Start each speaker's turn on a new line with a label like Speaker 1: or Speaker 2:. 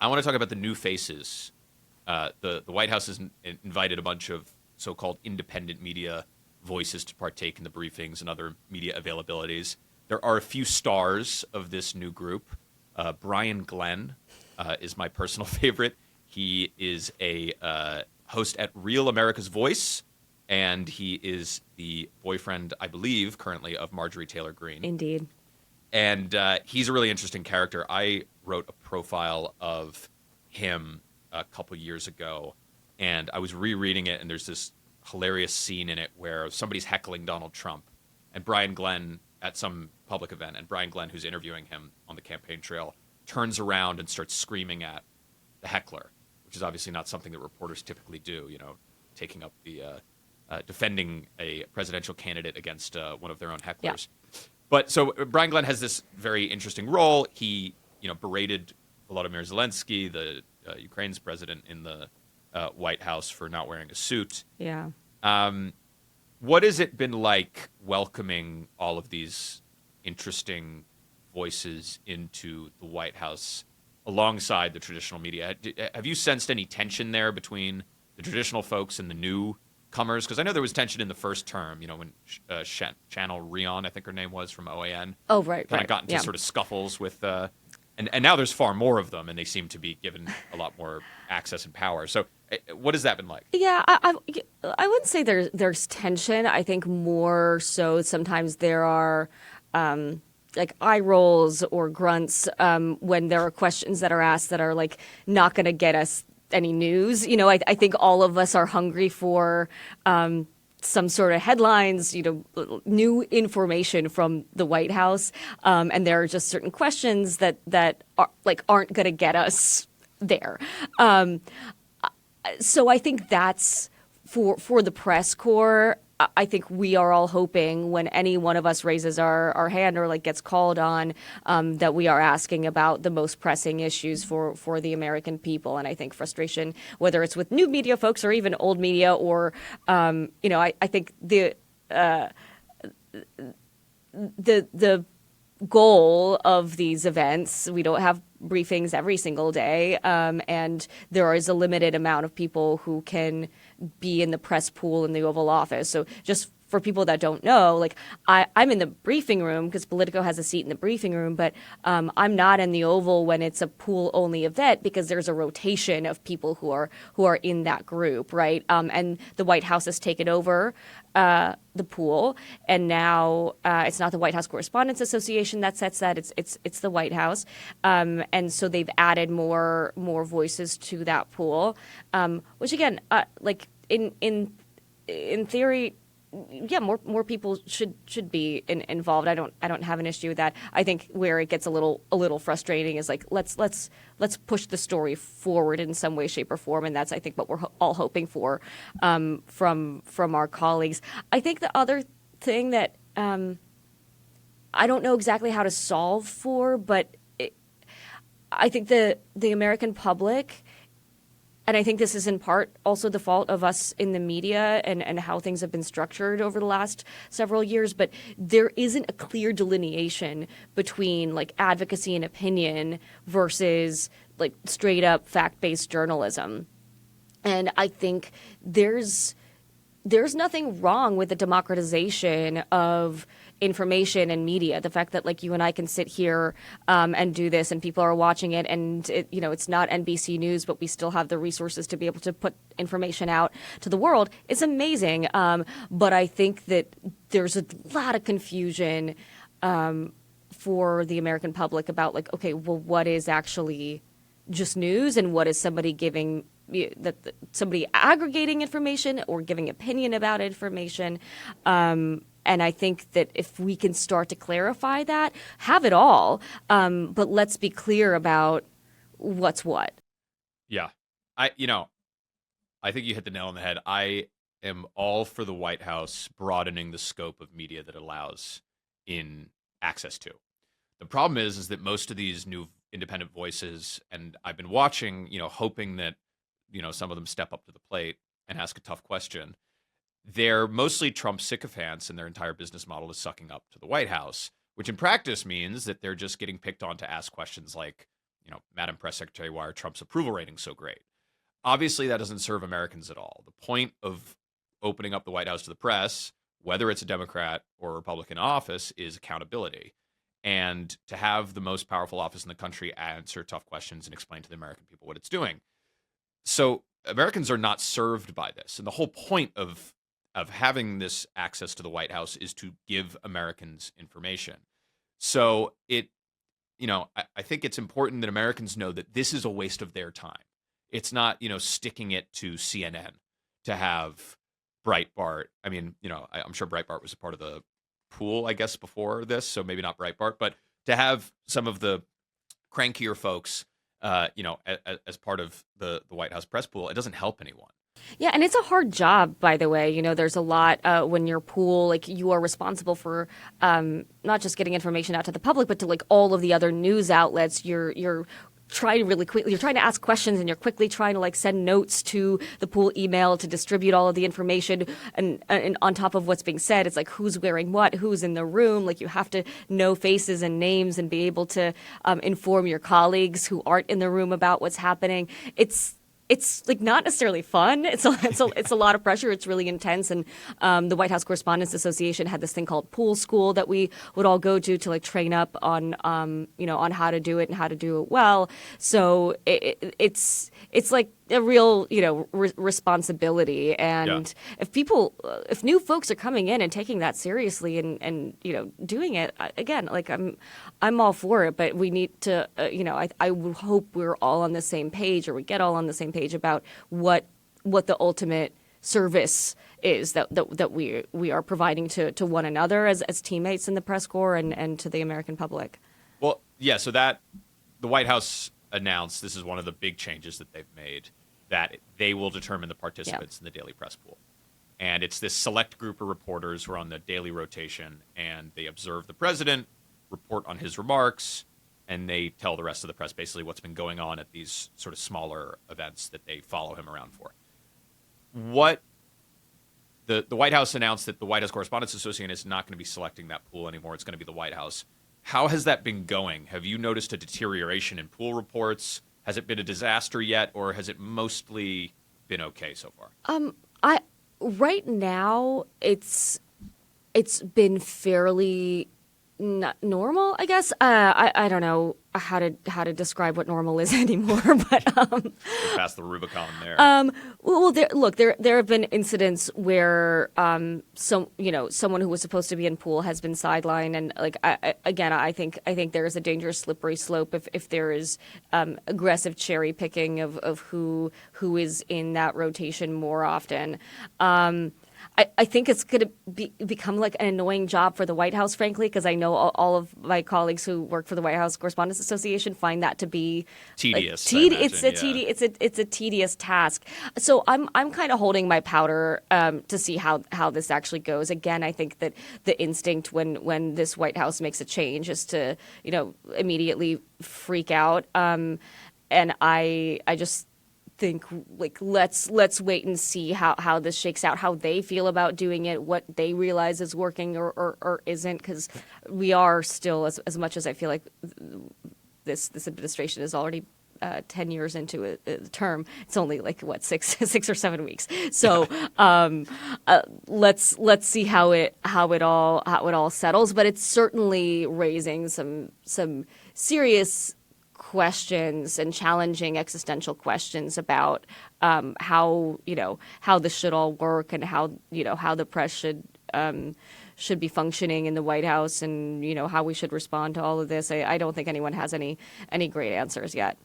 Speaker 1: I want to talk about the new faces. The White House has invited a bunch of so-called independent media voices to partake in the briefings and other media availabilities. There are a few stars of this new group. Brian Glenn is my personal favorite. He is a host at Real America's Voice, and he is the boyfriend, I believe, currently of Marjorie Taylor Greene.
Speaker 2: Indeed.
Speaker 1: And he's a really interesting character. I wrote a profile of him a couple years ago, and I was rereading it, and there's this hilarious scene in it where somebody's heckling Donald Trump, and Brian Glenn at some public event, and Brian Glenn, who's interviewing him on the campaign trail, turns around and starts screaming at the heckler, which is obviously not something that reporters typically do, taking up the defending a presidential candidate against one of their own hecklers. Yeah. But so Brian Glenn has this very interesting role. He, berated Volodymyr Zelensky, the Ukraine's president, in the White House for not wearing a suit.
Speaker 2: Yeah.
Speaker 1: What has it been like welcoming all of these interesting voices into the White House alongside the traditional media? Have you sensed any tension there between the traditional folks and the newcomers? Because I know there was tension in the first term, when Channel Rion, I think her name was, from OAN.
Speaker 2: Oh, right.
Speaker 1: Kind of got into sort of scuffles with, and now there's far more of them, and they seem to be given a lot more access and power. So what has that been like?
Speaker 2: Yeah, I wouldn't say there's tension. I think more so sometimes there are like eye rolls or grunts when there are questions that are asked that are like not going to get us any news. I think all of us are hungry for some sort of headlines, new information from the White House, and there are just certain questions that aren't going to get us there. So I think that's for the press corps. I think we are all hoping when any one of us raises our hand or gets called on, that we are asking about the most pressing issues for the American people. And I think frustration, whether it's with new media folks or even old media, or I think the goal of these events, we don't have briefings every single day, and there is a limited amount of people who can be in the press pool in the Oval Office. So just for people that don't know, I'm in the briefing room because Politico has a seat in the briefing room, but I'm not in the Oval when it's a pool-only event because there's a rotation of people who are in that group, right? And the White House has taken over the pool, and now it's not the White House Correspondents Association that sets that; it's the White House, and so they've added more voices to that pool, which again, in theory. Yeah, more people should be involved. I don't have an issue with that. I think where it gets a little frustrating is let's push the story forward in some way, shape, or form, and that's I think what we're all hoping for from our colleagues. I think the other thing that I don't know exactly how to solve for, but I think the American public. And I think this is in part also the fault of us in the media and how things have been structured over the last several years. But there isn't a clear delineation between advocacy and opinion versus straight up fact-based journalism. And I think there's nothing wrong with the democratization of information and media. The fact that you and I can sit here and do this, and people are watching it, and it's not NBC News, but we still have the resources to be able to put information out to the world. It's amazing. But I think that there's a lot of confusion for the American public about what is actually just news and what is somebody giving somebody aggregating information or giving opinion about information. And I think that if we can start to clarify that, have it all, but let's be clear about what's what.
Speaker 1: Yeah. I think you hit the nail on the head. I am all for the White House broadening the scope of media that allows in access to. The problem is that most of these new independent voices, and I've been watching, hoping that, some of them step up to the plate and ask a tough question. They're mostly Trump sycophants, and their entire business model is sucking up to the White House, which in practice means that they're just getting picked on to ask questions like, Madam Press Secretary, why are Trump's approval ratings so great? Obviously, that doesn't serve Americans at all. The point of opening up the White House to the press, whether it's a Democrat or a Republican office, is accountability. And to have the most powerful office in the country answer tough questions and explain to the American people what it's doing. So Americans are not served by this. And the whole point of having this access to the White House is to give Americans information. So I think it's important that Americans know that this is a waste of their time. It's not, sticking it to CNN to have Breitbart. I mean, I'm sure Breitbart was a part of the pool, I guess, before this, so maybe not Breitbart, but to have some of the crankier folks, as part of the White House press pool, it doesn't help anyone.
Speaker 2: Yeah, and it's a hard job, by the way. There's a lot when you're pool, like you are responsible for not just getting information out to the public, but to like all of the other news outlets. You're trying really quickly. You're trying to ask questions, and you're quickly trying to like send notes to the pool email to distribute all of the information. And on top of what's being said, it's like who's wearing what, who's in the room. Like you have to know faces and names and be able to inform your colleagues who aren't in the room about what's happening. It's like not necessarily fun. It's a lot of pressure. It's really intense. And the White House Correspondents Association had this thing called Pool School that we would all go to like train up on on how to do it and how to do it well. So it's like a real responsibility. And if new folks are coming in and taking that seriously and doing it again, like I'm all for it. But we need to I would hope we're all on the same page, or we get all on the same page about what the ultimate service is that we are providing to one another as teammates in the press corps and to the American public.
Speaker 1: Well, yeah. So that the White House announced, this is one of the big changes that they've made, that they will determine the participants in the daily press pool. And it's this select group of reporters who are on the daily rotation, and they observe the president, report on his remarks, and they tell the rest of the press basically what's been going on at these sort of smaller events that they follow him around for. What the White House announced that the White House Correspondents Association is not going to be selecting that pool anymore. It's going to be the White House. How has that been going? Have you noticed a deterioration in pool reports? Has it been a disaster yet, or has it mostly been okay so far?
Speaker 2: Right now it's been fairly normal, I guess. I don't know how to describe what normal is anymore, but
Speaker 1: We're past the Rubicon there.
Speaker 2: Well, there have been incidents where someone who was supposed to be in pool has been sidelined, and like I think there is a dangerous slippery slope if there is aggressive cherry picking of who is in that rotation more often. I think it's going to become like an annoying job for the White House, frankly, because I know all of my colleagues who work for the White House Correspondents Association find that to be
Speaker 1: tedious.
Speaker 2: It's a tedious task. So I'm kind of holding my powder to see how this actually goes. Again, I think that the instinct when this White House makes a change is to immediately freak out. And I just think like let's wait and see how this shakes out, how they feel about doing it, what they realize is working or isn't, because we are still, as much as I feel like this administration is already 10 years into a term, it's only like what six or 7 weeks. So let's see how it all settles. But it's certainly raising some serious questions and challenging existential questions about how this should all work and how the press should be functioning in the White House, and how we should respond to all of this. I don't think anyone has any great answers yet.